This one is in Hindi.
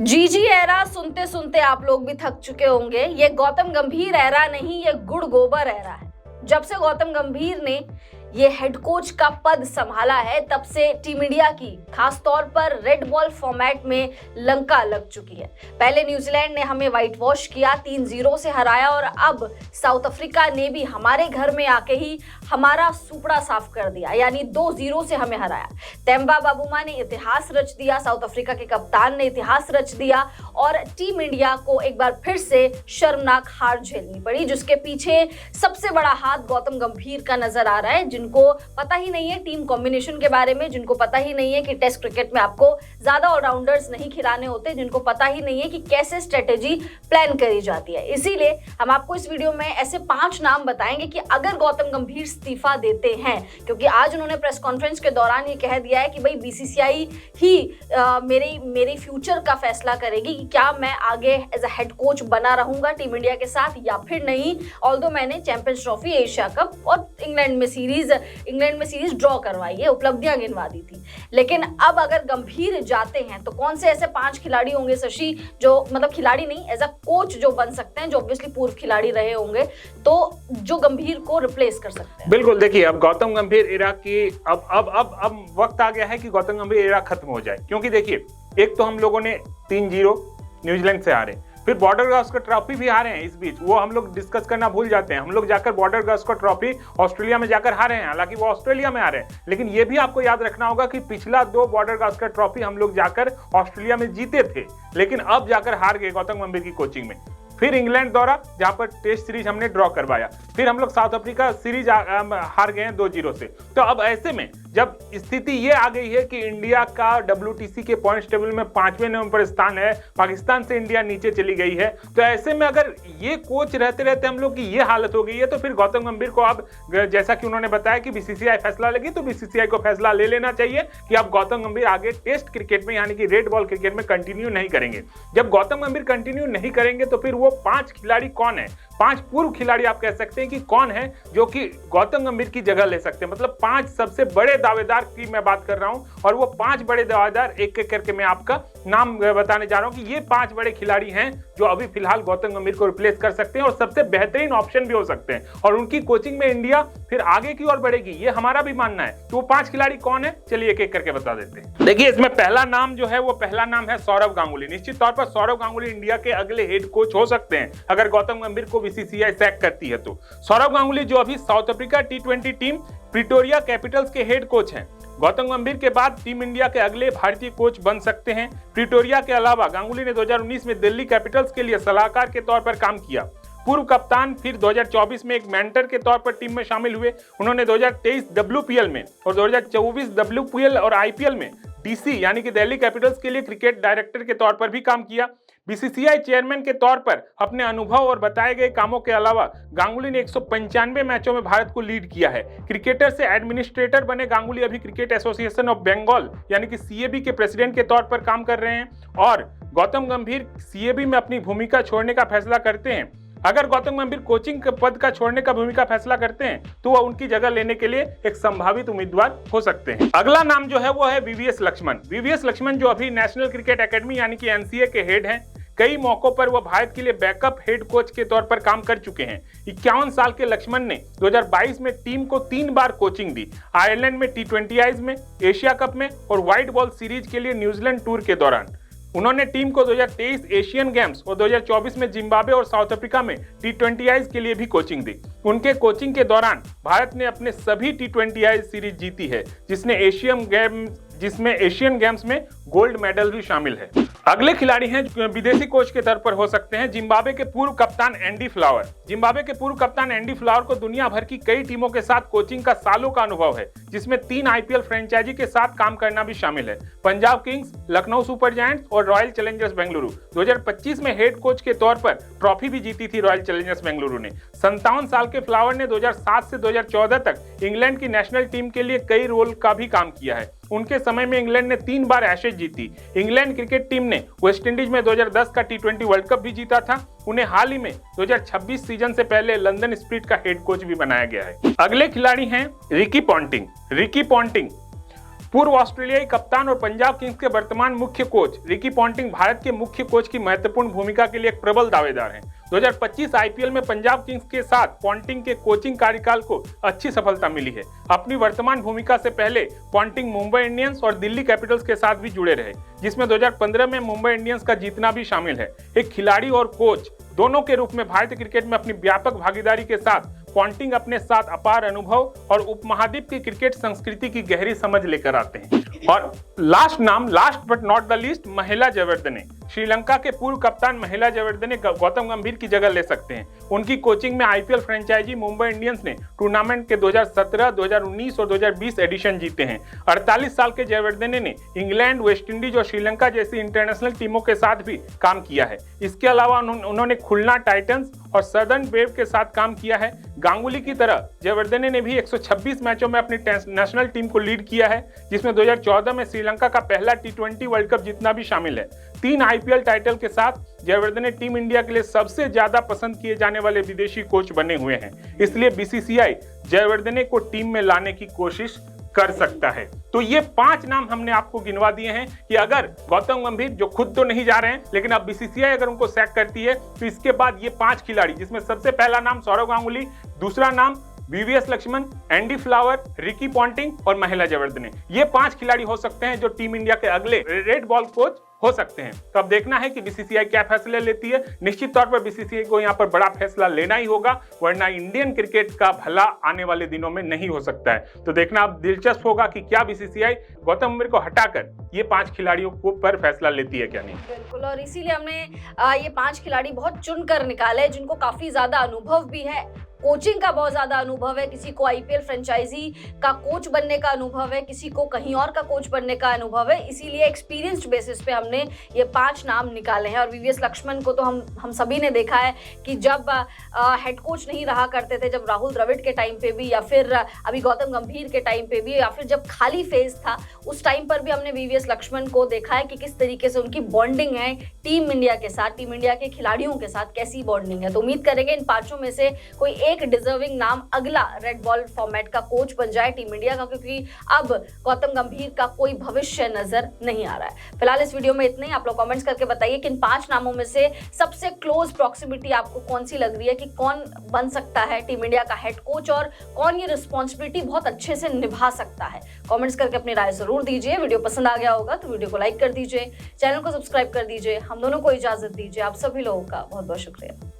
जीजी एरा सुनते सुनते आप लोग भी थक चुके होंगे। ये गौतम गंभीर एरा नहीं, ये गुड़ गोबर एरा है। जब से गौतम गंभीर ने ये हेड कोच का पद संभाला है तब से टीम इंडिया की खास तौर पर रेड बॉल फॉर्मेट में लंका लग चुकी है। पहले न्यूजीलैंड ने हमें व्हाइट वॉश किया, 3-0 से हराया और अब साउथ अफ्रीका ने भी हमारे घर में आके ही हमारा सुपड़ा साफ कर दिया, यानी 2-0 से हमें हराया। तेम्बा बाबूमा ने इतिहास रच दिया, साउथ अफ्रीका के कप्तान ने इतिहास रच दिया और टीम इंडिया को एक बार फिर से शर्मनाक हार झेलनी पड़ी, जिसके पीछे सबसे बड़ा हाथ गौतम गंभीर का नजर आ रहा है, जिनको पता ही नहीं है टीम कॉम्बिनेशन के बारे में, जिनको पता ही नहीं है कि टेस्ट क्रिकेट में आपको ज्यादा ऑलराउंडर्स नहीं खिलाने होते, जिनको पता ही नहीं है कि कैसे स्ट्रेटेजी प्लान करी जाती है। इसीलिए हम आपको इस वीडियो में ऐसे 5 नाम बताएंगे कि अगर गौतम गंभीर इस्तीफा देते हैं, क्योंकि आज उन्होंने प्रेस कॉन्फ्रेंस के दौरान ये कह दिया है कि भाई बीसीसीआई ही मेरे फ्यूचर का फैसला करेगी कि क्या मैं आगे एज अ हेड कोच बना रहूंगा टीम इंडिया के साथ या फिर नहीं। ऑल्दो मैंने चैंपियंस ट्रॉफी, एशिया कप और इंग्लैंड में सीरीज ड्रॉ करवाई है, उपलब्धियां गिनवा दी थी, लेकिन अब अगर गंभीर जाते हैं तो कौन से ऐसे 5 खिलाड़ी होंगे शशि, जो मतलब खिलाड़ी नहीं एज अ कोच जो बन सकते हैं, जो ऑब्वियसली पूर्व खिलाड़ी रहे होंगे, तो जो गंभीर को रिप्लेस कर सकते हैं। बिल्कुल, देखिए अब गौतम गंभीर एरा की अब वक्त आ गया है कि गौतम गंभीर एरा खत्म हो जाए, क्योंकि देखिए एक तो हम लोगों ने 3-0 न्यूजीलैंड से हारे, फिर बॉर्डर गावस्कर ट्रॉफी भी हारे हैं। इस बीच वो हम लोग डिस्कस करना भूल जाते हैं, हम लोग जाकर बॉर्डर गावस्कर ट्रॉफी ऑस्ट्रेलिया में जाकर हारे हैं, हालांकि वो ऑस्ट्रेलिया में हारे हैं, लेकिन ये भी आपको याद रखना होगा कि पिछला 2 बॉर्डर गावस्कर ट्रॉफी हम लोग जाकर ऑस्ट्रेलिया में जीते थे, लेकिन अब जाकर हार गए गौतम गंभीर की कोचिंग में। फिर इंग्लैंड दौरा जहां पर टेस्ट सीरीज हमने ड्रॉ करवाया, फिर हम लोग साउथ अफ्रीका सीरीज हार गए हैं 2-0 से। तो अब ऐसे में जब स्थिति ये आ गई है कि इंडिया का WTC के पॉइंट्स टेबल में 5वें नंबर पर स्थान है, पाकिस्तान से इंडिया नीचे चली गई है, तो ऐसे में अगर ये कोच रहते रहते हम लोग की ये हालत हो गई है, तो फिर गौतम गंभीर को अब जैसा कि उन्होंने बताया कि बीसीसीआई फैसला लेगी, तो बीसीसीआई को फैसला ले लेना चाहिए कि अब गौतम गंभीर आगे टेस्ट क्रिकेट में यानी कि रेड बॉल क्रिकेट में कंटिन्यू नहीं करेंगे। जब गौतम गंभीर कंटिन्यू नहीं करेंगे तो फिर वो 5 खिलाड़ी कौन है, 5 पूर्व खिलाड़ी आप कह सकते हैं कि कौन है जो कि गौतम गंभीर की जगह ले सकते हैं। मतलब 5 सबसे बड़े दावेदार की मैं बात कर रहा हूं, और वो 5 बड़े दावेदार एक एक करके मैं आपका नाम बताने जा रहा हूं कि ये 5 बड़े खिलाड़ी हैं जो अभी फिलहाल गौतम गंभीर को रिप्लेस कर सकते हैं और सबसे बेहतरीन ऑप्शन भी हो सकते हैं, और उनकी कोचिंग में इंडिया फिर आगे की ओर बढ़ेगी, ये हमारा भी मानना है। तो वो 5 खिलाड़ी कौन है, चलिए एक एक करके बता देते हैं। देखिए इसमें पहला नाम जो है वो पहला नाम है सौरव गांगुली। निश्चित तौर पर सौरव गांगुली इंडिया के अगले हेड कोच हो सकते हैं अगर गौतम गंभीर को बीसीसीआई सैक करती है तो। सौरव गांगुली जो अभी south Africa T20 team Pretoria Capitals के हेड कोच हैं, गौतम गंभीर के बाद टीम इंडिया के अगले भारतीय कोच बन सकते हैं। प्रिटोरिया के अलावा गांगुली ने 2019 में दिल्ली कैपिटल्स के लिए सलाहकार के तौर पर काम किया, पूर्व कप्तान, फिर 2024 में एक मेंटर के तौर पर टीम में शामिल हुए। उन्होंने 2023 WPL में और 2024 WPL और IPL में DC यानी कि दिल्ली कैपिटल्स के लिए क्रिकेट डायरेक्टर के तौर पर भी काम किया। बीसीसीआई चेयरमैन के तौर पर अपने अनुभव और बताए गए कामों के अलावा गांगुली ने 195 मैचों में भारत को लीड किया है। क्रिकेटर से एडमिनिस्ट्रेटर बने गांगुली अभी क्रिकेट एसोसिएशन ऑफ बंगाल यानी कि CAB के प्रेसिडेंट के तौर पर काम कर रहे हैं, और गौतम गंभीर CAB में अपनी भूमिका छोड़ने का फैसला करते हैं। अगर गौतम गंभीर कोचिंग पद का छोड़ने का भूमिका फैसला करते हैं तो वह उनकी जगह लेने के लिए एक संभावित उम्मीदवार हो सकते हैं। अगला नाम जो है वो है VVS लक्ष्मण। VVS लक्ष्मण जो अभी नेशनल क्रिकेट एकेडमी यानी कि NCA के हेड हैं। कई मौकों पर वह भारत के लिए बैकअप हेड कोच के तौर पर काम कर चुके हैं। 51 साल के लक्ष्मण ने 2022 में टीम को 3 बार कोचिंग दी, आयरलैंड में T20Is में, एशिया कप में और व्हाइट बॉल सीरीज के लिए न्यूजीलैंड टूर के दौरान। उन्होंने टीम को 2023 एशियन गेम्स और 2024 में जिम्बाब्वे और साउथ अफ्रीका में T20Is के लिए भी कोचिंग दी। उनके कोचिंग के दौरान भारत ने अपने सभी T20I सीरीज जीती है, जिसमें एशियन गेम्स में गोल्ड मेडल भी शामिल है। अगले खिलाड़ी हैं विदेशी कोच के तौर पर हो सकते हैं जिम्बाब्वे के पूर्व कप्तान एंडी फ्लावर। जिम्बाब्वे के पूर्व कप्तान एंडी फ्लावर को दुनिया भर की कई टीमों के साथ कोचिंग का सालों का अनुभव है, जिसमें 3 IPL फ्रेंचाइजी के साथ काम करना भी शामिल है। Punjab Kings, Lucknow super giants और रॉयल चैलेंजर्स बेंगलुरु। 2025 में हेड कोच के तौर पर ट्रॉफी भी जीती थी रॉयल चैलेंजर्स बेंगलुरु ने। 57 साल के फ्लावर ने 2007 से 2014 तक इंग्लैंड की नेशनल टीम के लिए कई रोल का भी काम किया है। उनके समय में इंग्लैंड ने 3 बार एशेज जीती। इंग्लैंड क्रिकेट टीम ने वेस्टइंडीज में 2010 का T20 वर्ल्ड कप भी जीता था। उन्हें हाल ही में 2026 सीजन से पहले लंदन स्पिरिट का हेड कोच भी बनाया गया है। अगले खिलाड़ी हैं रिकी पॉन्टिंग। रिकी पॉन्टिंग पूर्व ऑस्ट्रेलियाई कप्तान और पंजाब किंग्स के वर्तमान मुख्य कोच रिकी पॉन्टिंग भारत के मुख्य कोच की महत्वपूर्ण भूमिका के लिए एक प्रबल दावेदार हैं। 2025 आईपीएल में पंजाब किंग्स के साथ पॉन्टिंग के कोचिंग कार्यकाल को अच्छी सफलता मिली है। अपनी वर्तमान भूमिका से पहले पॉन्टिंग मुंबई इंडियंस और दिल्ली कैपिटल्स के साथ भी जुड़े रहे, जिसमें 2015 में मुंबई इंडियंस का जीतना भी शामिल है। एक खिलाड़ी और कोच दोनों के रूप में भारतीय क्रिकेट में अपनी व्यापक भागीदारी के साथ पॉन्टिंग अपने साथ अपार अनुभव और उपमहाद्वीप की क्रिकेट संस्कृति की गहरी समझ लेकर आते हैं। और last but not the least, महिला जयवर्धने। श्रीलंका के पूर्व कप्तान महिला जयवर्धने गौतम गंभीर की जगह ले सकते हैं। उनकी कोचिंग में आईपीएल फ्रेंचाइजी मुंबई इंडियंस ने टूर्नामेंट के 2017, 2019 और 2020 एडिशन जीते हैं। 48 साल के जयवर्धने ने इंग्लैंड, वेस्टइंडीज और श्रीलंका जैसी इंटरनेशनल टीमों के साथ भी काम किया है। इसके अलावा उन्होंने खुलना टाइटंस और सदर्न वेव के साथ काम किया है। गांगुली की तरह जयवर्धने ने भी 126 मैचों में अपनी नेशनल टीम को लीड किया है, जिसमें 2014 में श्रीलंका का पहला T20 वर्ल्ड कप जीतना भी शामिल है। 3 आईपीएल टाइटल के साथ जयवर्धने टीम इंडिया के लिए सबसे ज्यादा पसंद किए जाने वाले विदेशी कोच बने हुए हैं। इसलिए बीसीसीआई जयवर्धने को टीम में लाने की कोशिश कर सकता है। तो ये 5 नाम हमने आपको गिनवा दिए हैं कि अगर गौतम गंभीर, जो खुद तो नहीं जा रहे हैं, लेकिन अब बीसीसीआई अगर उनको सेट करती है तो इसके बाद ये 5 खिलाड़ी, जिसमें सबसे पहला नाम सौरव गांगुली, दूसरा नाम VVS Laxman, Andy Flower, Ricky Ponting और महिला जयवर्धने, ये 5 खिलाड़ी हो सकते हैं जो टीम इंडिया के अगले रेड बॉल कोच हो सकते हैं। तो अब देखना है कि बीसीसीआई क्या फैसले लेती है। निश्चित तौर पर बीसीसीआई को यहाँ पर बड़ा फैसला लेना ही होगा, वरना इंडियन क्रिकेट का भला आने वाले दिनों में नहीं हो सकता है। तो देखना अब दिलचस्प होगा कि क्या बीसीसीआई गौतम गंभीर को हटाकर ये 5 खिलाड़ियों को पर फैसला लेती है क्या नहीं। बिल्कुल, और इसीलिए हमने ये 5 खिलाड़ी बहुत चुनकर निकाले जिनको काफी ज्यादा अनुभव भी है, कोचिंग का बहुत ज्यादा अनुभव है। किसी को आईपीएल फ्रेंचाइजी का कोच बनने का अनुभव है, किसी को कहीं और का कोच बनने का अनुभव है। इसीलिए एक्सपीरियंस्ड बेसिस पे हमने ये 5 नाम निकाले हैं। और वीवीएस लक्ष्मण को तो हम सभी ने देखा है कि जब हेड कोच नहीं रहा करते थे, जब राहुल द्रविड़ के टाइम पे भी, या फिर अभी गौतम गंभीर के टाइम पे भी, या फिर जब खाली फेज था उस टाइम पर भी हमने वीवीएस लक्ष्मण को देखा है कि किस तरीके से उनकी बॉन्डिंग है टीम इंडिया के साथ, टीम इंडिया के खिलाड़ियों के साथ कैसी बॉन्डिंग है। तो उम्मीद करेंगे इन 5 में से कोई एक डिजर्विंग नाम अगला रेड बॉल फॉर्मेट का कोच बन जाए टीम इंडिया का, क्योंकि अब गौतम गंभीर का कोई भविष्य नजर नहीं आ रहा है। फिलहाल इस वीडियो में इतना ही। आप लोग कमेंट्स करके बताइए कि इन 5 नामों में से सबसे क्लोज प्रॉक्सिमिटी आपको कौन सी लग रही है कि कौन बन सकता है टीम इंडिया का हेड कोच और कौन ये रिस्पॉन्सिबिलिटी बहुत अच्छे से निभा सकता है। कमेंट्स करके अपनी राय जरूर दीजिए। वीडियो पसंद आ गया होगा तो वीडियो को लाइक कर दीजिए, चैनल को सब्सक्राइब कर दीजिए। हम दोनों को इजाजत दीजिए। आप सभी लोगों का बहुत बहुत शुक्रिया।